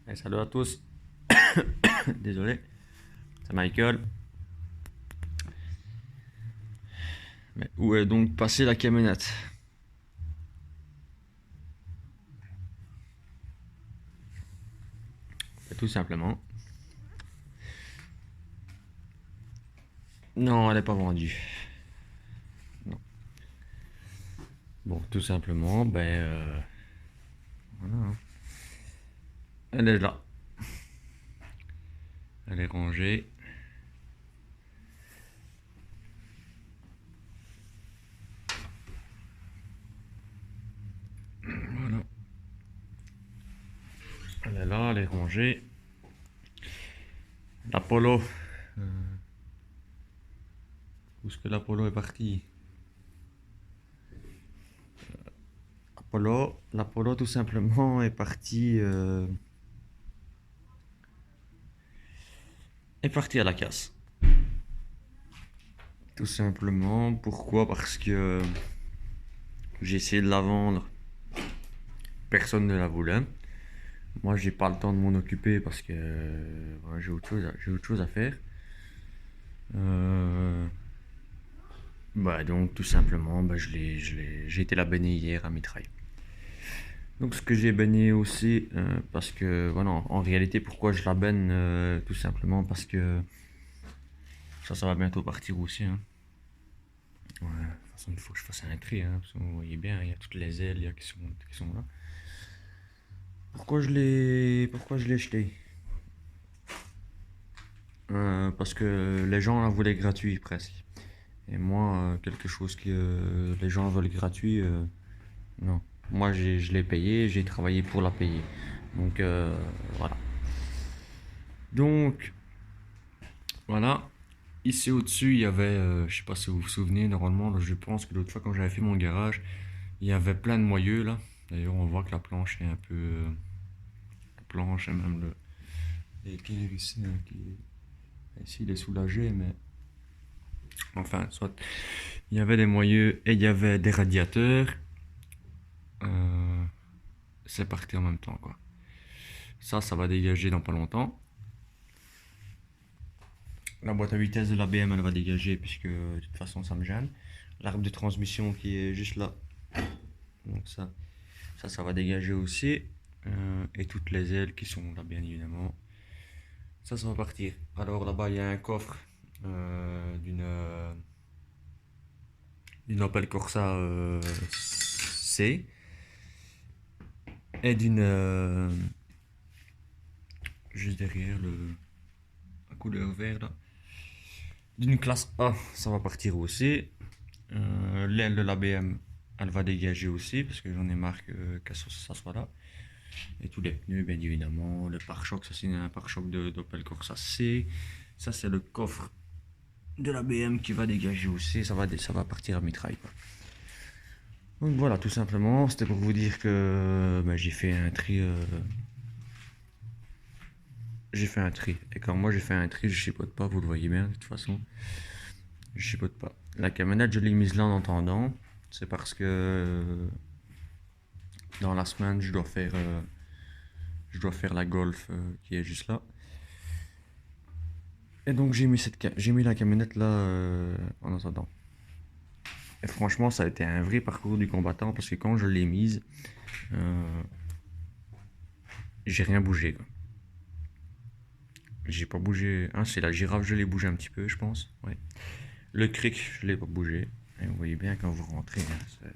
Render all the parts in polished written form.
Et salut à tous. Désolé, c'est Michael. Mais où est donc passée la camionnette? Tout simplement. Non, elle n'est pas vendue. Non. Bon, tout simplement, voilà, hein. Elle est là. Elle est rangée. Voilà. Elle est là, elle est rangée. L'Apollo. Où est-ce que l'Apollo est parti? L'Apollo tout simplement est parti à la casse. Tout simplement, pourquoi? Parce que j'ai essayé de la vendre, personne ne la voulait. Moi, j'ai pas le temps de m'en occuper parce que ouais, j'ai autre chose à faire. Euh, donc tout simplement, j'ai été la bénir hier à mitraille. Donc ce que j'ai béni aussi, parce que voilà, en réalité, pourquoi je la baigne, tout simplement parce que ça va bientôt partir aussi, hein. Ouais, de toute façon, il faut que je fasse un tri, hein, parce que vous voyez bien, il y a toutes les ailes qui sont là. Pourquoi je l'ai jeté? Parce que les gens la voulaient gratuit presque. Et moi, quelque chose que les gens veulent gratuit, non. Moi, je l'ai payé, j'ai travaillé pour la payer. Donc, voilà. Donc, voilà. Ici au-dessus, il y avait, je sais pas si vous vous souvenez, normalement, là, je pense que l'autre fois, quand j'avais fait mon garage, il y avait plein de moyeux là. D'ailleurs, on voit que la planche est un peu. La planche et même le. L'équilibre ici, hein, ici, il est soulagé, mais. Enfin, soit. Il y avait des moyeux et il y avait des radiateurs. Euh, c'est parti en même temps, quoi. Ça va dégager dans pas longtemps. La boîte à vitesse de la BM, elle va dégager puisque de toute façon, ça me gêne. L'arbre de transmission qui est juste là. Donc ça va dégager aussi. Et toutes les ailes qui sont là, bien évidemment. Ça va partir. Alors là-bas, il y a un coffre d'une Opel Corsa C et juste derrière la couleur vert là, d'une classe A, ça va partir aussi. L'aile de la BM, elle va dégager aussi parce que j'en ai marre que ça soit là. Et tous les pneus, bien évidemment. Le pare-choc, ça c'est un pare-choc d'Opel Corsa C. Ça c'est le coffre de la BM qui va dégager aussi. Ça va partir à mitraille, quoi. Donc voilà, tout simplement, c'était pour vous dire que j'ai fait un tri. J'ai fait un tri. Et quand moi j'ai fait un tri, je chipote pas, vous le voyez bien de toute façon. Je chipote pas. La camionnette, je l'ai mise là en attendant. C'est parce que dans la semaine, je dois faire la Golf qui est juste là. Et donc j'ai mis la camionnette là en attendant. Et franchement, ça a été un vrai parcours du combattant parce que quand je l'ai mise, euh, j'ai rien bougé, quoi. J'ai pas bougé. Hein, c'est la girafe, je l'ai bougé un petit peu, je pense. Ouais. Le cric, je l'ai pas bougé. Et vous voyez bien quand vous rentrez, hein,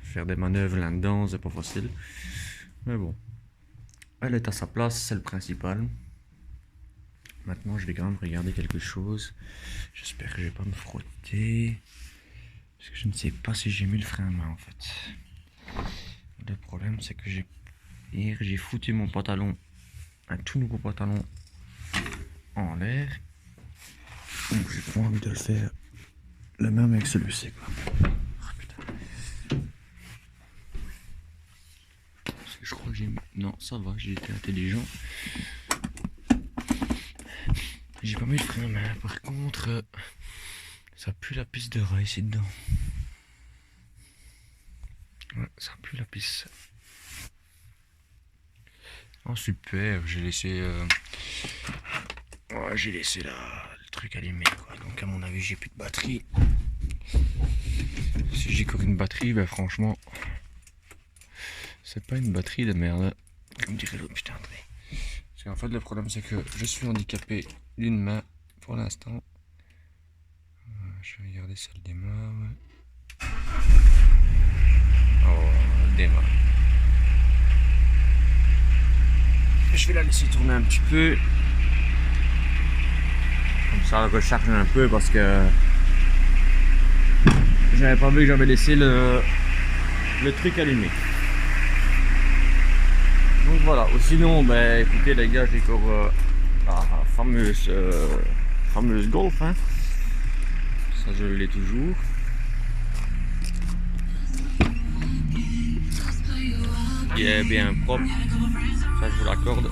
faire des manœuvres là-dedans, c'est pas facile. Mais bon, elle est à sa place, c'est le principal. Maintenant, je vais quand même regarder quelque chose. J'espère que je vais pas me frotter. Parce que je ne sais pas si j'ai mis le frein à main en fait. Le problème, c'est que hier, j'ai foutu mon pantalon, un tout nouveau pantalon, en l'air. Donc, j'ai pas envie de le faire le même avec celui-ci, quoi. Oh, putain. Parce que je crois que j'ai mis. Non, ça va, j'ai été intelligent. J'ai pas mis le frein à main. Par contre, ça pue la piste de rail ici dedans. Ouais, ça pue la piste. Oh super, j'ai laissé le truc allumé quoi. Donc à mon avis j'ai plus de batterie. Si j'ai encore une batterie, ben franchement, c'est pas une batterie de merde, comme dirait l'autre putain. Parce qu'en fait le problème c'est que je suis handicapé d'une main pour l'instant. Je vais regarder si elle démarre. Oh, elle démarre. Je vais la laisser tourner un petit peu. Comme ça elle recharge un peu parce que j'avais pas vu que j'avais laissé le truc allumé. Donc voilà, sinon ben écoutez les gars, j'ai encore la fameuse Golf hein. Ça je l'ai toujours. Il est bien propre, ça je vous l'accorde.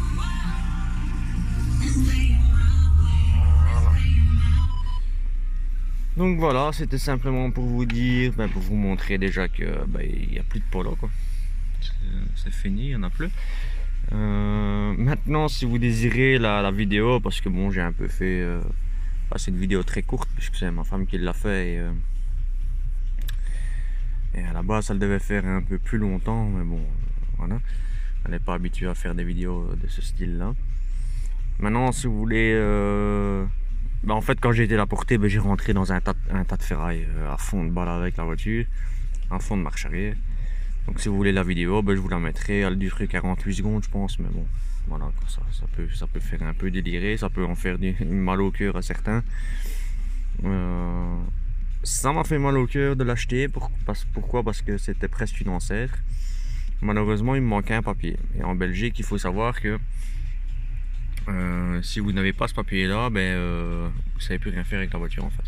Donc voilà, c'était simplement pour vous dire, pour vous montrer déjà que il n'y a plus de polo quoi. C'est fini, il n'y en a plus. Maintenant si vous désirez la vidéo, parce que bon j'ai un peu fait c'est une vidéo très courte puisque c'est ma femme qui l'a fait et à la base elle devait faire un peu plus longtemps, mais bon voilà, elle n'est pas habituée à faire des vidéos de ce style là. Maintenant si vous voulez en fait quand j'ai été la porter, j'ai rentré dans un tas de ferraille à fond de balle avec la voiture, à fond de marche arrière. Donc si vous voulez la vidéo, je vous la mettrai, elle durerait 48 secondes je pense, mais bon voilà, ça peut faire un peu délirer, ça peut en faire mal au cœur à certains. Ça m'a fait mal au cœur de l'acheter, pourquoi? Parce que c'était presque une ancêtre. Malheureusement il me manquait un papier, et en Belgique il faut savoir que si vous n'avez pas ce papier là, vous savez plus rien faire avec la voiture en fait.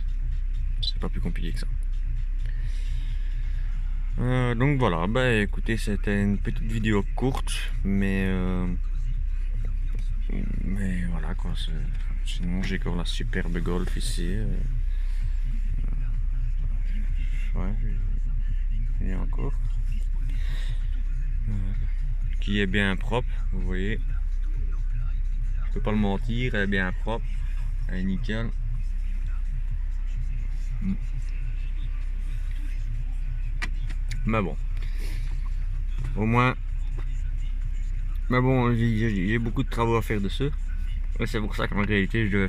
C'est pas plus compliqué que ça. Donc voilà, écoutez, c'était une petite vidéo courte, mais voilà quoi. Sinon j'ai encore la superbe Golf ici. Ouais, il y a encore. Qui est bien propre, vous voyez. Je peux pas le mentir, elle est bien propre, elle est nickel. Mais bon, au moins. Mais bon, j'ai beaucoup de travaux à faire dessus. C'est pour ça qu'en réalité je devais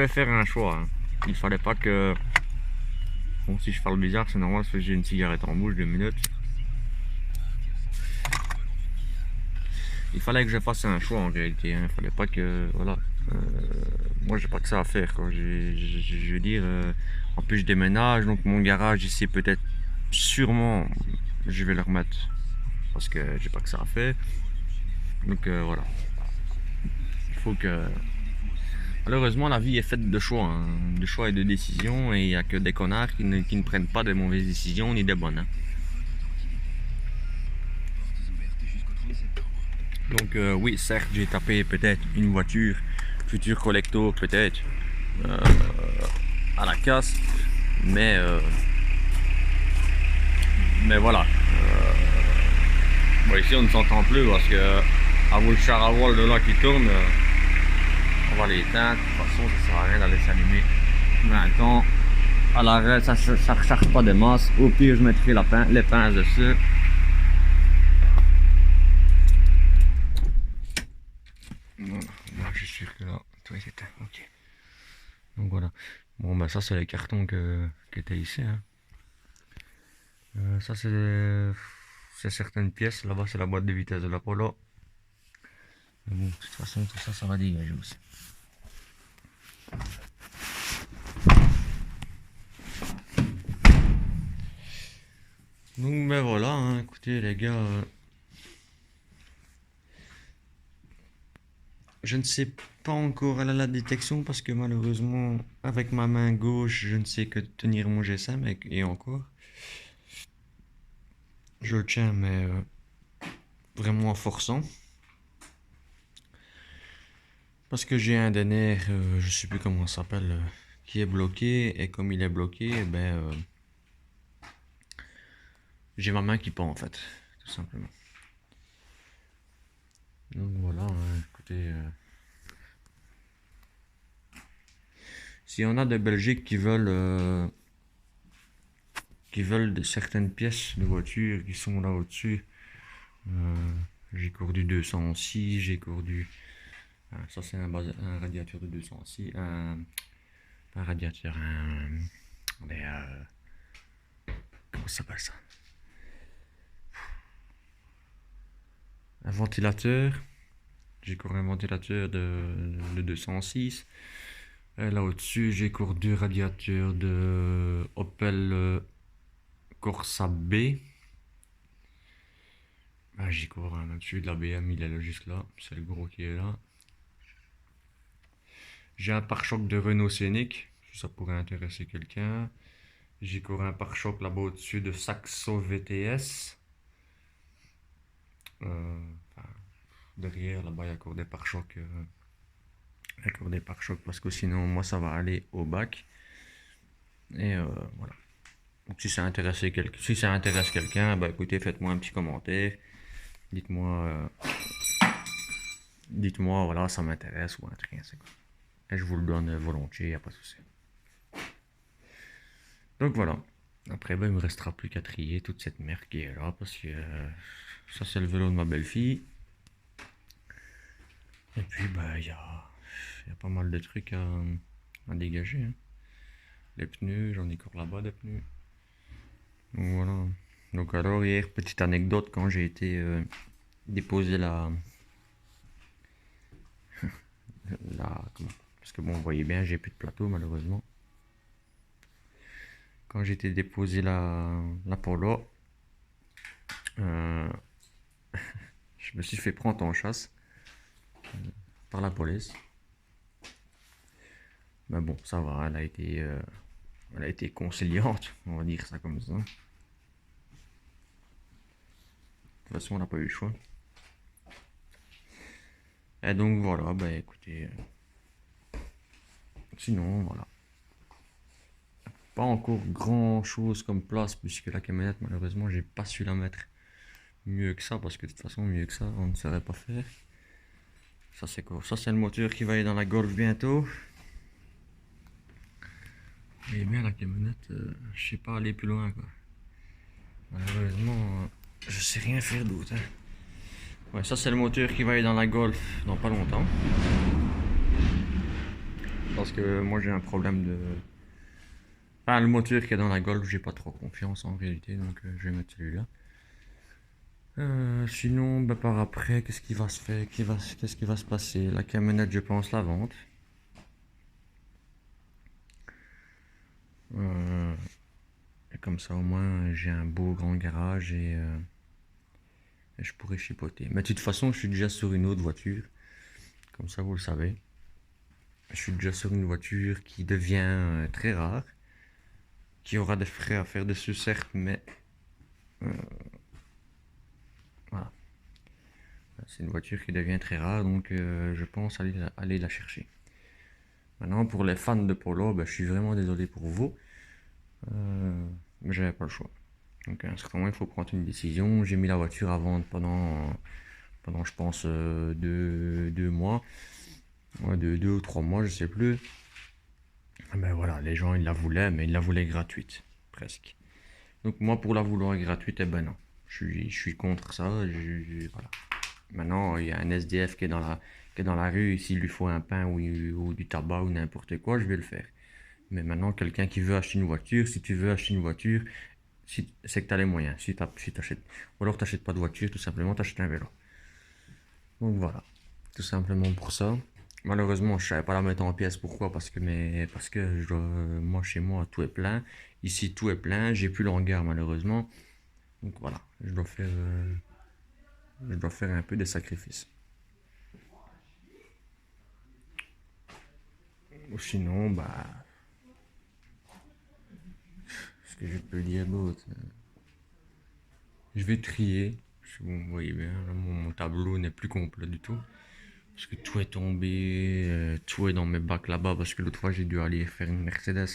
faire un choix. Hein. Il fallait pas que... Bon, si je parle bizarre, c'est normal parce que j'ai une cigarette en bouche, 2 minutes. Il fallait que je fasse un choix en réalité. Hein. Il fallait pas que... Voilà. Moi j'ai pas que ça à faire. Quoi. Je veux dire... en plus je déménage, donc mon garage ici peut-être... Sûrement, je vais le remettre. Parce que j'ai pas que ça à faire. Donc voilà. Il faut que... Malheureusement, la vie est faite de choix, hein, de choix et de décisions, et il n'y a que des connards qui ne prennent pas de mauvaises décisions ni des bonnes. Hein. Donc oui, certes, j'ai tapé peut-être une voiture, future collector peut-être, à la casse, mais voilà. Bon, ici on ne s'entend plus parce que à vous le char à voile de là qui tourne. On va l'éteindre, de toute façon ça sert à rien d'aller s'allumer 20 ans. À l'arrêt ça recharge pas de masse, au pire je mettrai les pinces dessus. Voilà, moi je suis sûr que là, tout est éteint, ok. Donc voilà, bon ça c'est les cartons qui étaient ici. Hein. Ça c'est certaines pièces, là-bas c'est la boîte de vitesse de l'Apollo. Mais bon, de toute façon tout ça, ça va dégager aussi. Donc voilà, hein, écoutez les gars, je ne sais pas encore à la détection parce que malheureusement avec ma main gauche je ne sais que tenir mon GSM et encore. Je le tiens mais vraiment en forçant. Parce que j'ai un des nerfs, je sais plus comment ça s'appelle, qui est bloqué, et comme il est bloqué, j'ai ma main qui pend en fait, tout simplement. Donc voilà, hein, écoutez, s'il y en a de Belgique qui veulent de certaines pièces de voiture qui sont là au-dessus, euh, j'ai cours du 206, j'ai cours du... ça c'est un radiateur de 206, un radiateur, comment ça s'appelle ça? Un ventilateur. J'ai cours un ventilateur de 206. Et là au-dessus, j'ai cours deux radiateurs de Opel Corsa B. Ah, j'ai cours un au-dessus de la BM, il est là juste là. C'est le gros qui est là. J'ai un pare-choc de Renault Scénic, si ça pourrait intéresser quelqu'un. J'ai cours un pare-choc là-bas au-dessus de Saxo VTS. Enfin, derrière, là-bas, il y a encore des pare-chocs. Encore des pare-chocs parce que sinon, moi, ça va aller au bac. Et voilà. Donc, si ça intéresse quelqu'un, bah écoutez, faites-moi un petit commentaire. Dites-moi, dites-moi, voilà, ça m'intéresse ou un truc ainsi. Et je vous le donne volontiers, y a pas de souci. Donc voilà. Après, bah, il me restera plus qu'à trier toute cette merde qui est là parce que ça, c'est le vélo de ma belle-fille. Et puis, bah, y a pas mal de trucs à dégager, hein. Les pneus, j'en ai encore là-bas des pneus. Donc voilà. Donc alors hier, petite anecdote, quand j'ai été déposer parce que bon, vous voyez bien, j'ai plus de plateau malheureusement. Quand j'ai été déposer la Polo, euh, je me suis fait prendre en chasse par la police. Mais bon, ça va, elle a été conciliante, on va dire ça comme ça. De toute façon, on n'a pas eu le choix. Et donc voilà, bah écoutez, sinon voilà. Pas encore grand chose comme place, puisque la camionnette, malheureusement, j'ai pas su la mettre mieux que ça, parce que de toute façon, mieux que ça, on ne saurait pas faire. Ça, c'est quoi? Ça, c'est le moteur qui va aller dans la Golf bientôt. Et bien, la camionnette, je sais pas aller plus loin, quoi. Malheureusement, je sais rien faire d'autre, hein. Ouais, ça, c'est le moteur qui va aller dans la Golf dans pas longtemps. Parce que moi, j'ai un problème de. Enfin, le moteur qui est dans la Golf, j'ai pas trop confiance en réalité, donc je vais mettre celui-là. Sinon, bah, par après, qu'est-ce qui va se faire? Qu'est-ce qui va se passer? La camionnette, je pense, la vente. Euh, et comme ça, au moins, j'ai un beau grand garage et je pourrais chipoter. Mais de toute façon, je suis déjà sur une autre voiture. Comme ça, vous le savez. Je suis déjà sur une voiture qui devient très rare. Qui aura des frais à faire dessus, certes, mais voilà. C'est une voiture qui devient très rare, donc je pense aller la chercher. Maintenant, pour les fans de Polo, bah, je suis vraiment désolé pour vous. Mais j'avais pas le choix. Donc à un certain moment, il faut prendre une décision. J'ai mis la voiture à vendre pendant je pense, deux mois. Ouais, deux ou 3 mois, je sais plus. Ben voilà, les gens, ils la voulaient, mais ils la voulaient gratuite, presque. Donc moi, pour la vouloir gratuite, eh ben non. Je suis contre ça. Voilà. Maintenant, il y a un SDF qui est dans la rue. S'il lui faut un pain ou du tabac ou n'importe quoi, je vais le faire. Mais maintenant, quelqu'un qui veut acheter une voiture, si tu veux acheter une voiture, c'est que tu as les moyens. Si t'achètes, ou alors tu n'achètes pas de voiture, tout simplement, tu achètes un vélo. Donc voilà, tout simplement pour ça. Malheureusement, je ne savais pas la mettre en pièces. Pourquoi? Parce que moi, chez moi, tout est plein. Ici, tout est plein. J'ai plus l'hangar, malheureusement. Donc voilà, je dois faire un peu des sacrifices. Ou sinon, bah, ce que je peux dire d'autre, je vais trier. Vous voyez bien, là, mon tableau n'est plus complet du tout. Parce que tout est tombé, tout est dans mes bacs là-bas. Parce que l'autre fois, j'ai dû aller faire une Mercedes.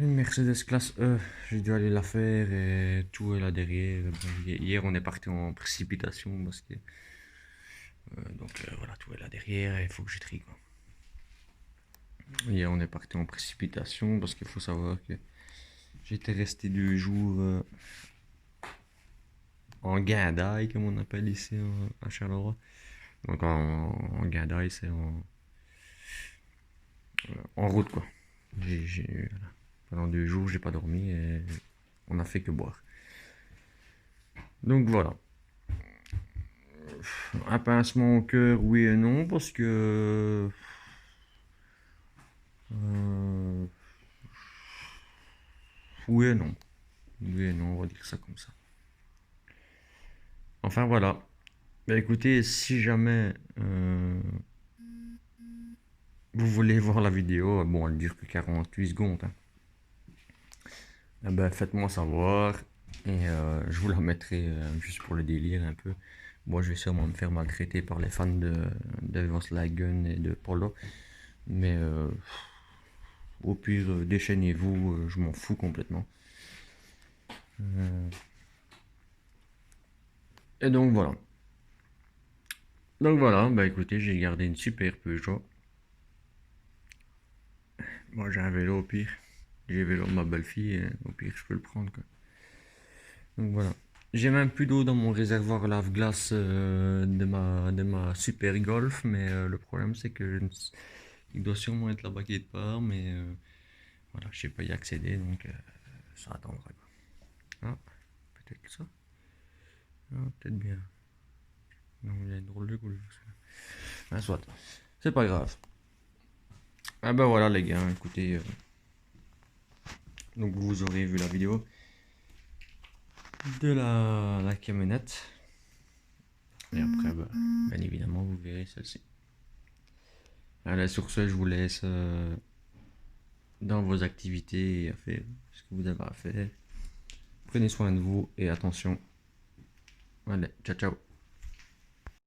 Une Mercedes classe E, j'ai dû aller la faire et tout est là derrière. Bon, hier on est parti en précipitation parce que voilà, tout est là derrière et il faut que je trie quoi. Hier on est parti en précipitation parce qu'il faut savoir que j'étais resté 2 jours en guindaille comme on appelle ici à Charleroi. Donc en guindaille c'est en route quoi. Voilà. Pendant 2 jours j'ai pas dormi et on a fait que boire. Donc voilà. Un pincement au cœur, oui et non, parce que euh, oui et non. Oui et non, on va dire ça comme ça. Enfin voilà. Bah écoutez, si jamais vous voulez voir la vidéo, bon, elle dure que 48 secondes, hein. Eh ben, faites-moi savoir et je vous la mettrai juste pour le délire un peu. Moi, je vais sûrement me faire maltraiter par les fans de Volkswagen et de Polo, mais au pire, déchaînez-vous, je m'en fous complètement. Et donc voilà. Donc voilà, bah écoutez, j'ai gardé une super Peugeot. Moi j'ai un vélo au pire. J'ai le vélo de ma belle-fille et au pire je peux le prendre quoi. Donc voilà. J'ai même plus d'eau dans mon réservoir lave-glace de ma super Golf, mais le problème c'est que il doit sûrement être là-bas quelque part, mais voilà, je sais pas y accéder, donc ça attendra quoi. Ah, peut-être ça. Ah, peut-être bien. Non, il y a une drôle de couleur. Ah, soit. C'est pas grave. Ah bah voilà les gars, écoutez, donc vous aurez vu la vidéo de la camionnette. Et après, bah, bien évidemment, vous verrez celle-ci. Allez, sur ce, je vous laisse dans vos activités et à faire ce que vous avez à faire. Prenez soin de vous et attention. Allez, ciao ciao.